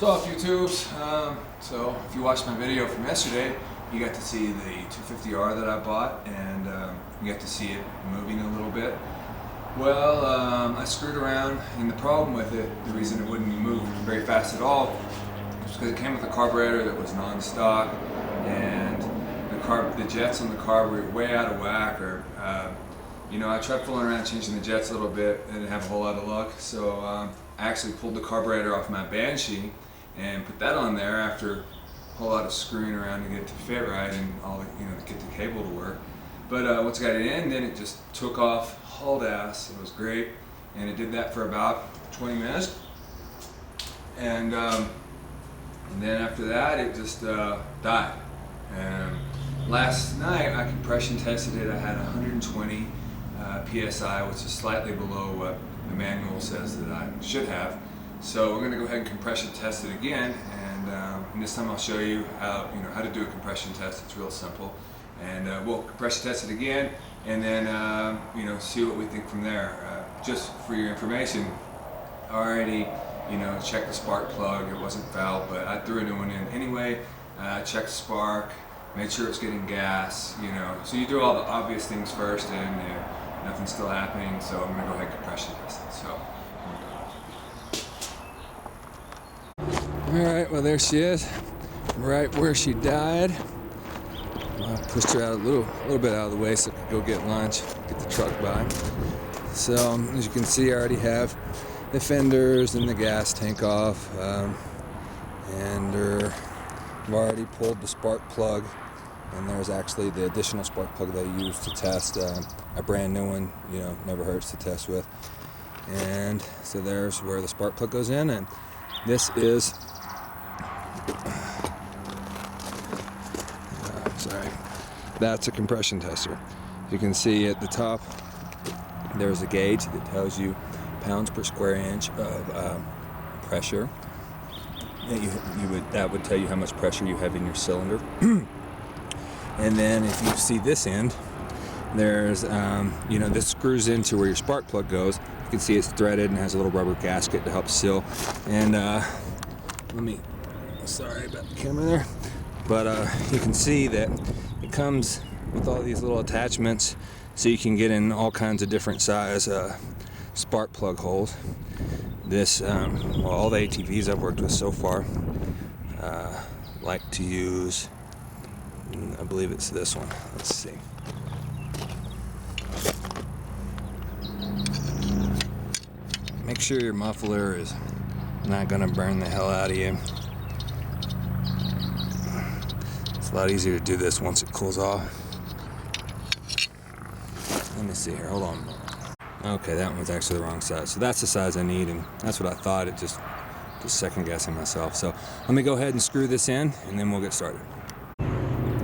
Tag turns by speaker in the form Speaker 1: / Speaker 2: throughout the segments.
Speaker 1: What's up, YouTubes? So if you watched my video from yesterday, you got to see the 250R that I bought, and you got to see it moving a little bit. Well, I screwed around, and the problem with it, the reason it wouldn't move very fast at all, was because it came with a carburetor that was non-stock, and the jets on the carb were way out of whack. Or I tried fooling around changing the jets a little bit, and didn't have a whole lot of luck. So I actually pulled the carburetor off my Banshee and put that on there after a whole lot of screwing around to get it to fit right and all the, to get the cable to work. But once I got it in, then it just took off, hauled ass. It was great, and it did that for about 20 minutes. And then after that, it just died. And last night, I compression tested it. I had 120 PSI, which is slightly below what the manual says that I should have. So we're going to go ahead and compression test it again, and this time I'll show you how to do a compression test. It's real simple, and we'll compression test it again, and then see what we think from there. Just for your information, I already checked the spark plug. It wasn't fouled, but I threw a new one in anyway. Checked the spark, made sure it's getting gas. So you do all the obvious things first, and nothing's still happening. So I'm going to go ahead and compression test it. So. Alright, well there she is, right where she died. I pushed her out a little bit out of the way so I could go get lunch, get the truck by. So as you can see, I already have the fenders and the gas tank off, and I've already pulled the spark plug, and there's actually the additional spark plug that I used to test, a brand new one, never hurts to test with. And so there's where the spark plug goes in, and this is that's a compression tester. You can see at the top there's a gauge that tells you pounds per square inch of pressure. That would tell you how much pressure you have in your cylinder. And then if you see this end, there's this screws into where your spark plug goes. You can see it's threaded and has a little rubber gasket to help seal. And sorry about the camera there, but you can see that it comes with all these little attachments, so you can get in all kinds of different size spark plug holes. This, all the ATVs I've worked with so far like to use, I believe it's this one. Let's see. Make sure your muffler is not gonna burn the hell out of you. It's a lot easier to do this once it cools off. Let me see here, hold on. Okay, that one's actually the wrong size. So that's the size I need, and that's what I thought. It just second guessing myself. So let me go ahead and screw this in, and then we'll get started.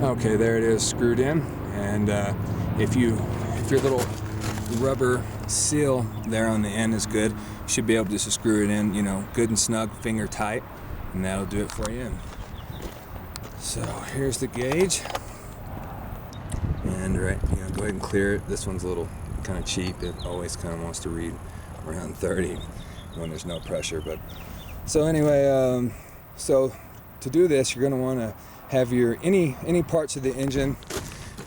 Speaker 1: Okay, there it is, screwed in. And if your little rubber seal there on the end is good, you should be able just to screw it in, good and snug, finger tight, and that'll do it for you. So here's the gauge, and go ahead and clear it. This one's a little kind of cheap. It always kind of wants to read around 30 when there's no pressure. But so anyway, so to do this, you're going to want to have your any parts of the engine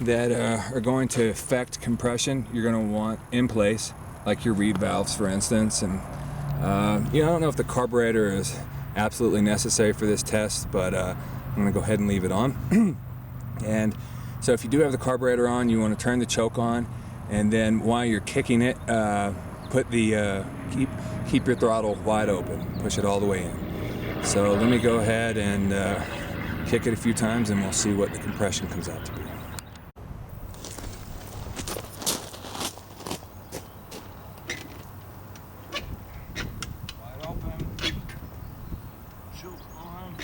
Speaker 1: that are going to affect compression, you're going to want in place, like your reed valves, for instance. And I don't know if the carburetor is absolutely necessary for this test, but I'm going to go ahead and leave it on. And so if you do have the carburetor on, you want to turn the choke on, and then while you're kicking it, put the keep your throttle wide open, push it all the way in. So let me go ahead and kick it a few times, and we'll see what the compression comes out to be. Wide open. Choke on.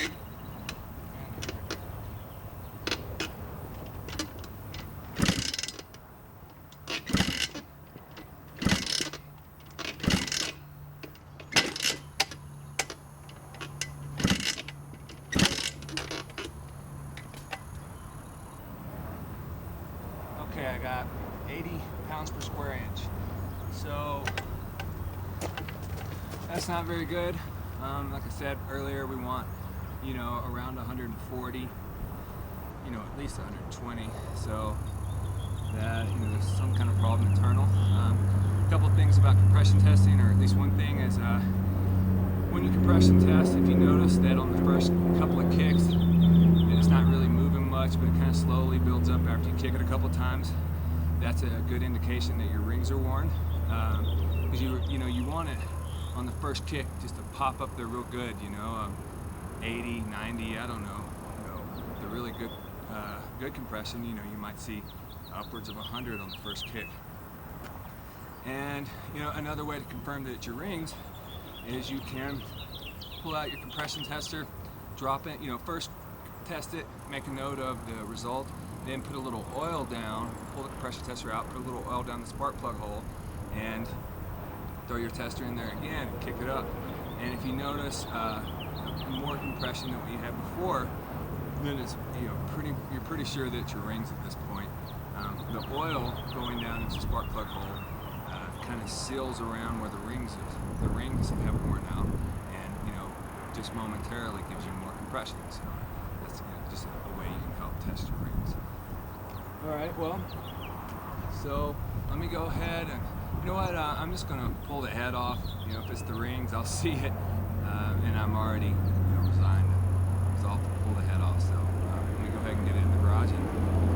Speaker 1: Okay, I got 80 pounds per square inch. So that's not very good. Like I said earlier, we want, around 140, at least 120, so that, there's some kind of problem internal. A couple things about compression testing, or at least one thing is when you compression test, if you notice that on the first couple of kicks, it's not really moving much, but it kind of slowly builds up after you kick it a couple times, that's a good indication that your rings are worn. Because you want it on the first kick just to pop up there real good, 80, 90, I don't know. The really good compression, you might see upwards of 100 on the first kick. And another way to confirm that it's your rings is you can pull out your compression tester, drop it, first test it, make a note of the result, then put a little oil down, pull the compression tester out, put a little oil down the spark plug hole, and throw your tester in there again and kick it up. And if you notice more compression than what you had before, then it's you're pretty sure that it's your rings at this point. The oil going down into the spark plug hole kind of seals around where the rings is. The rings have worn out, and just momentarily gives you more compression. So that's just a way you can help test your rings. All right, well, so let me go ahead and I'm just gonna pull the head off. If it's the rings, I'll see it, and I'm already resolved to pull the head off. So let me go ahead and get it in the garage and